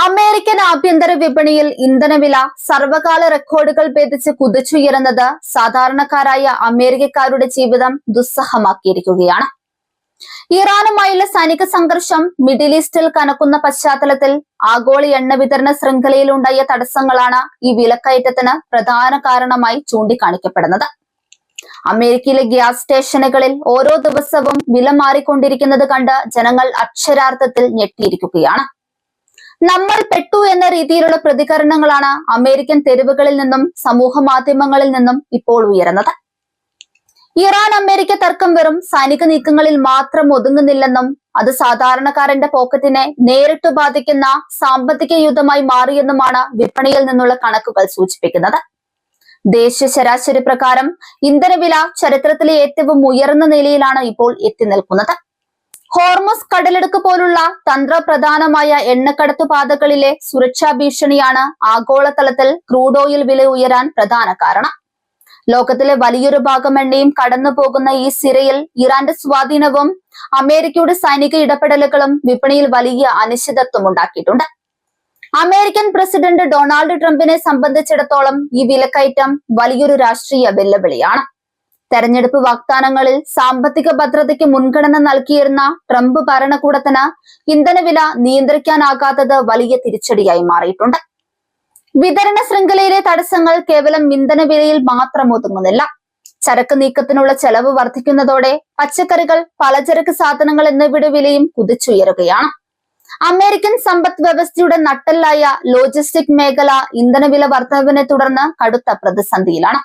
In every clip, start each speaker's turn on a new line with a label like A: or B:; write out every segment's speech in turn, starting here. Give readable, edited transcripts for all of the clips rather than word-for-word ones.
A: American ആഭ്യന്തര വിപണിയിൽ ഇന്ധനവില സർവകാല റെക്കോർഡുകൾ ഭേദിച്ച് കുതിച്ചുയരുന്നത് സാധാരണക്കാരായ അമേരിക്കക്കാരുടെ ജീവിതം ദുസ്സഹമാക്കിയിരിക്കുകയാണ്. ഇറാനുമായുള്ള സൈനിക സംഘർഷം മിഡിൽ ഈസ്റ്റിൽ കനക്കുന്ന പശ്ചാത്തലത്തിൽ ആഗോള എണ്ണ വിതരണ ശൃംഖലയിലുണ്ടായ തടസ്സങ്ങളാണ് ഈ വിലക്കയറ്റത്തിന് പ്രധാന കാരണമായി ചൂണ്ടിക്കാണിക്കപ്പെടുന്നത്. അമേരിക്കയിലെ ഗ്യാസ് സ്റ്റേഷനുകളിൽ ഓരോ ദിവസവും വില മാറിക്കൊണ്ടിരിക്കുന്നത് കണ്ട് ജനങ്ങൾ അക്ഷരാർത്ഥത്തിൽ ഞെട്ടിയിരിക്കുകയാണ്. നമ്മൾ പെട്ടു എന്ന രീതിയിലുള്ള പ്രതികരണങ്ങളാണ് അമേരിക്കൻ തെരുവുകളിൽ നിന്നും സമൂഹ മാധ്യമങ്ങളിൽ നിന്നും ഇപ്പോൾ ഉയരുന്നത്. ഇറാൻ അമേരിക്ക തർക്കം വെറും സൈനിക നീക്കങ്ങളിൽ മാത്രം ഒതുങ്ങുന്നില്ലെന്നും അത് സാധാരണക്കാരന്റെ പോക്കറ്റിനെ നേരിട്ട് ബാധിക്കുന്ന സാമ്പത്തിക യുദ്ധമായി മാറിയെന്നുമാണ് വിപണിയിൽ നിന്നുള്ള കണക്കുകൾ സൂചിപ്പിക്കുന്നത്. ദേശീയ ശരാശരി പ്രകാരം ഇന്ധനവില ചരിത്രത്തിലെ ഏറ്റവും ഉയർന്ന നിലയിലാണ് ഇപ്പോൾ എത്തി നിൽക്കുന്നത്. ഹോർമുസ് കടലിടുക്ക് പോലുള്ള തന്ത്രപ്രധാനമായ എണ്ണക്കടത്തു പാതകളിലെ സുരക്ഷാ ഭീഷണിയാണ് ആഗോളതലത്തിൽ ക്രൂഡ് ഓയിൽ വില ഉയരാൻ പ്രധാന കാരണം. ലോകത്തിലെ വലിയൊരു ഭാഗം എണ്ണയും കടന്നു പോകുന്ന ഈ സിരയിൽ ഇറാന്റെ സ്വാധീനവും അമേരിക്കയുടെ സൈനിക ഇടപെടലുകളും വിപണിയിൽ വലിയ അനിശ്ചിതത്വം ഉണ്ടാക്കിയിട്ടുണ്ട്. അമേരിക്കൻ പ്രസിഡന്റ് ഡൊണാൾഡ് ട്രംപിനെ സംബന്ധിച്ചിടത്തോളം ഈ വിലക്കയറ്റം വലിയൊരു രാഷ്ട്രീയ വെല്ലുവിളിയാണ്. തെരഞ്ഞെടുപ്പ് വാഗ്ദാനങ്ങളിൽ സാമ്പത്തിക ഭദ്രതയ്ക്ക് മുൻഗണന നൽകിയിരുന്ന ട്രംപ് ഭരണകൂടത്തിന് ഇന്ധനവില നിയന്ത്രിക്കാനാകാത്തത് വലിയ തിരിച്ചടിയായി മാറിയിട്ടുണ്ട്. വിതരണ ശൃംഖലയിലെ തടസ്സങ്ങൾ കേവലം ഇന്ധനവിലയിൽ മാത്രം ഒതുങ്ങുന്നില്ല. ചരക്ക് നീക്കത്തിനുള്ള ചെലവ് വർദ്ധിക്കുന്നതോടെ പച്ചക്കറികൾ, പലചരക്ക് സാധനങ്ങൾ എന്നിവയുടെ വിലയും കുതിച്ചുയരുകയാണ്. അമേരിക്കൻ സമ്പദ് വ്യവസ്ഥയുടെ നട്ടെല്ലായ ലോജിസ്റ്റിക് മേഖല ഇന്ധനവില വർധനവിനെ തുടർന്ന് കടുത്ത പ്രതിസന്ധിയിലാണ്.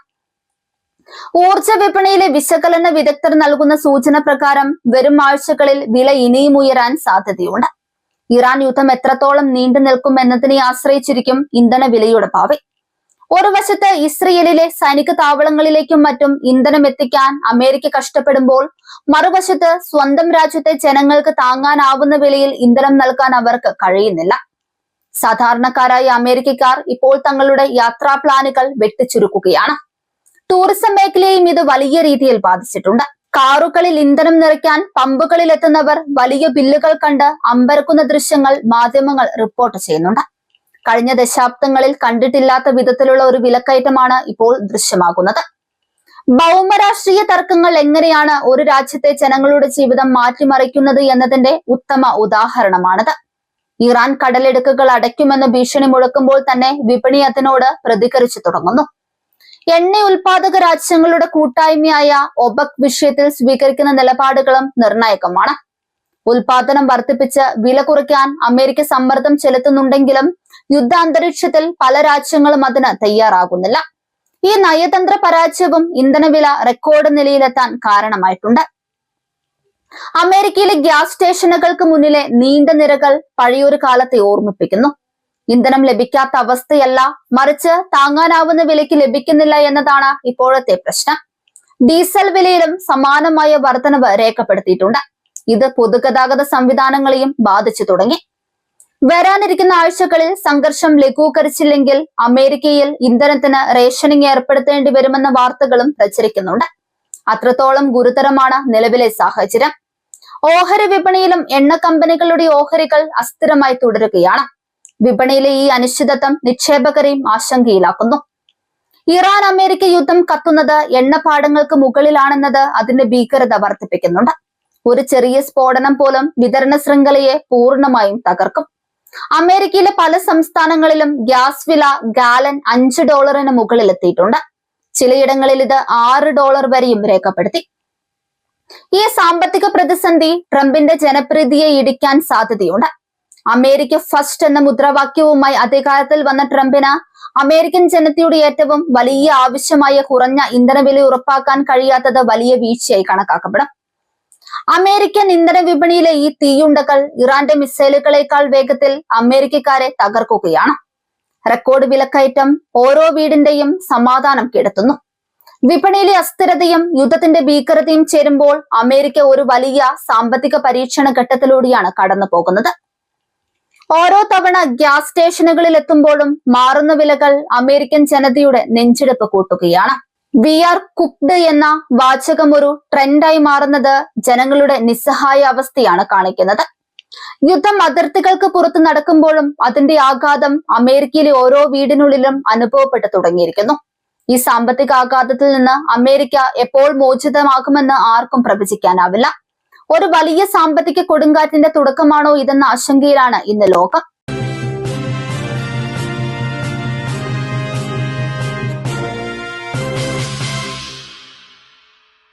A: ഊർജ വിപണിയിലെ വിശകലന വിദഗ്ധർ നൽകുന്ന സൂചന പ്രകാരം വരും ആഴ്ചകളിൽ വില ഇനിയും ഉയരാൻ സാധ്യതയുണ്ട്. ഇറാൻ യുദ്ധം എത്രത്തോളം നീണ്ടു നിൽക്കും എന്നതിനെ ആശ്രയിച്ചിരിക്കും ഇന്ധന വിലയുടെ ഭാവി. ഒരു വശത്ത് ഇസ്രയേലിലെ സൈനിക താവളങ്ങളിലേക്കും മറ്റും ഇന്ധനം എത്തിക്കാൻ അമേരിക്ക കഷ്ടപ്പെടുമ്പോൾ, മറുവശത്ത് സ്വന്തം രാജ്യത്തെ ജനങ്ങൾക്ക് താങ്ങാനാവുന്ന വിലയിൽ ഇന്ധനം നൽകാൻ അവർക്ക് കഴിയുന്നില്ല. സാധാരണക്കാരായ അമേരിക്കക്കാർ ഇപ്പോൾ തങ്ങളുടെ യാത്രാ പ്ലാനുകൾ വെട്ടിച്ചുരുക്കുകയാണ്. ടൂറിസം മേഖലയെയും ഇത് വലിയ രീതിയിൽ ബാധിച്ചിട്ടുണ്ട്. കാറുകളിൽ ഇന്ധനം നിറയ്ക്കാൻ പമ്പുകളിൽ എത്തുന്നവർ വലിയ ബില്ലുകൾ കണ്ട് അമ്പരക്കുന്ന ദൃശ്യങ്ങൾ മാധ്യമങ്ങൾ റിപ്പോർട്ട് ചെയ്യുന്നുണ്ട്. കഴിഞ്ഞ ദശാബ്ദങ്ങളിൽ കണ്ടിട്ടില്ലാത്ത വിധത്തിലുള്ള ഒരു വിലക്കയറ്റമാണ് ഇപ്പോൾ ദൃശ്യമാകുന്നത്. ഭൗമരാഷ്ട്രീയ തർക്കങ്ങൾ എങ്ങനെയാണ് ഒരു രാജ്യത്തെ ജനങ്ങളുടെ ജീവിതം മാറ്റിമറിക്കുന്നത് എന്നതിന്റെ ഉത്തമ ഉദാഹരണമാണിത്. ഇറാൻ കടലിടുക്കുകൾ അടയ്ക്കുമെന്ന് ഭീഷണി മുഴക്കുമ്പോൾ തന്നെ വിപണി അതിനോട് പ്രതികരിച്ചു തുടങ്ങുന്നു. എണ്ണ ഉൽപാദക രാജ്യങ്ങളുടെ കൂട്ടായ്മയായ ഒപെക് വിഷയത്തിൽ സ്വീകരിക്കുന്ന നിലപാടുകളും നിർണായകമാണ്. ഉൽപാദനം വർദ്ധിപ്പിച്ച് വില കുറയ്ക്കാൻ അമേരിക്ക സമ്മർദ്ദം ചെലുത്തുന്നുണ്ടെങ്കിലും യുദ്ധാന്തരീക്ഷത്തിൽ പല രാജ്യങ്ങളും അതിന് തയ്യാറാകുന്നില്ല. ഈ നയതന്ത്ര പരാജയവും ഇന്ധനവില റെക്കോർഡ് നിലയിലെത്താൻ കാരണമായിട്ടുണ്ട്. അമേരിക്കയിലെ ഗ്യാസ് സ്റ്റേഷനുകൾക്ക് മുന്നിലെ നീണ്ട നിരകൾ പഴയൊരു കാലത്തെ ഓർമ്മിപ്പിക്കുന്നു. ഇന്ധനം ലഭിക്കാത്ത അവസ്ഥയല്ല, മറിച്ച് താങ്ങാനാവുന്ന വിലയ്ക്ക് ലഭിക്കുന്നില്ല എന്നതാണ് ഇപ്പോഴത്തെ പ്രശ്നം. ഡീസൽ വിലയിലും സമാനമായ വർധനവ് രേഖപ്പെടുത്തിയിട്ടുണ്ട്. ഇത് പൊതുഗതാഗത സംവിധാനങ്ങളെയും ബാധിച്ചു തുടങ്ങി. വരാനിരിക്കുന്ന ആഴ്ചകളിൽ സംഘർഷം ലഘൂകരിച്ചില്ലെങ്കിൽ അമേരിക്കയിൽ ഇന്ധനത്തിന് റേഷനിങ് ഏർപ്പെടുത്തേണ്ടി വരുമെന്ന വാർത്തകളും പ്രചരിക്കുന്നുണ്ട്. അത്രത്തോളം ഗുരുതരമാണ് നിലവിലെ സാഹചര്യം. ഓഹരി വിപണിയിലും എണ്ണ കമ്പനികളുടെ ഓഹരികൾ അസ്ഥിരമായി തുടരുകയാണ്. വിപണിയിലെ ഈ അനിശ്ചിതത്വം നിക്ഷേപകരെയും ആശങ്കയിലാക്കുന്നു. ഇറാൻ അമേരിക്ക യുദ്ധം കത്തുന്നത് എണ്ണപ്പാടങ്ങൾക്ക് മുകളിലാണെന്നത് അതിന്റെ ഭീകരത വർദ്ധിപ്പിക്കുന്നുണ്ട്. ഒരു ചെറിയ സ്ഫോടനം പോലും വിതരണ ശൃംഖലയെ പൂർണ്ണമായും തകർക്കും. അമേരിക്കയിലെ പല സംസ്ഥാനങ്ങളിലും ഗ്യാസ് വില ഗാലൻ $5 മുകളിലെത്തിയിട്ടുണ്ട്. ചിലയിടങ്ങളിൽ ഇത് $6 വരെയും രേഖപ്പെടുത്തി. ഈ സാമ്പത്തിക പ്രതിസന്ധി ട്രംപിന്റെ ജനപ്രീതിയെ ഇടിക്കാൻ സാധ്യതയുണ്ട്. അമേരിക്ക ഫസ്റ്റ് എന്ന മുദ്രാവാക്യവുമായി അധികാരത്തിൽ വന്ന ട്രംപിന് അമേരിക്കൻ ജനതയുടെ ഏറ്റവും വലിയ ആവശ്യമായ കുറഞ്ഞ ഇന്ധനവില ഉറപ്പാക്കാൻ കഴിയാത്തത് വലിയ വീഴ്ചയായി കണക്കാക്കപ്പെടും. അമേരിക്കൻ ഇന്ധന വിപണിയിലെ ഈ തീയുണ്ടകൾ ഇറാന്റെ മിസൈലുകളേക്കാൾ വേഗത്തിൽ അമേരിക്കക്കാരെ തകർക്കുകയാണ്. റെക്കോർഡ് വിലക്കയറ്റം ഓരോ വീടിന്റെയും സമാധാനം കെടുത്തുന്നു. വിപണിയിലെ അസ്ഥിരതയും യുദ്ധത്തിന്റെ ഭീകരതയും ചേരുമ്പോൾ അമേരിക്ക ഒരു വലിയ സാമ്പത്തിക പരീക്ഷണ ഘട്ടത്തിലൂടെയാണ് കടന്നു പോകുന്നത്. ഓരോ തവണ ഗ്യാസ് സ്റ്റേഷനുകളിൽ എത്തുമ്പോഴും മാറുന്ന വിലകൾ അമേരിക്കൻ ജനതയുടെ നെഞ്ചിടിപ്പ് കൂട്ടുകയാണ്. വി ആർ കുക്ക്ഡ് എന്ന വാചകം ഒരു ട്രെൻഡായി മാറുന്നത് ജനങ്ങളുടെ നിസ്സഹായ അവസ്ഥയാണ് കാണിക്കുന്നത്. യുദ്ധം അതിർത്തികൾക്ക് പുറത്ത് നടക്കുമ്പോഴും അതിന്റെ ആഘാതം അമേരിക്കയിലെ ഓരോ വീടിനുള്ളിലും അനുഭവപ്പെട്ടു തുടങ്ങിയിരിക്കുന്നു. ഈ സാമ്പത്തിക ആഘാതത്തിൽ നിന്ന് അമേരിക്ക എപ്പോൾ മോചിതമാകുമെന്ന് ആർക്കും പ്രവചിക്കാനാവില്ല. ഒരു വലിയ സാമ്പത്തിക കൊടുങ്കാറ്റിന്റെ തുടക്കമാണോ ഇതെന്ന ആശങ്കയിലാണ് ഇന്ന് ലോകം.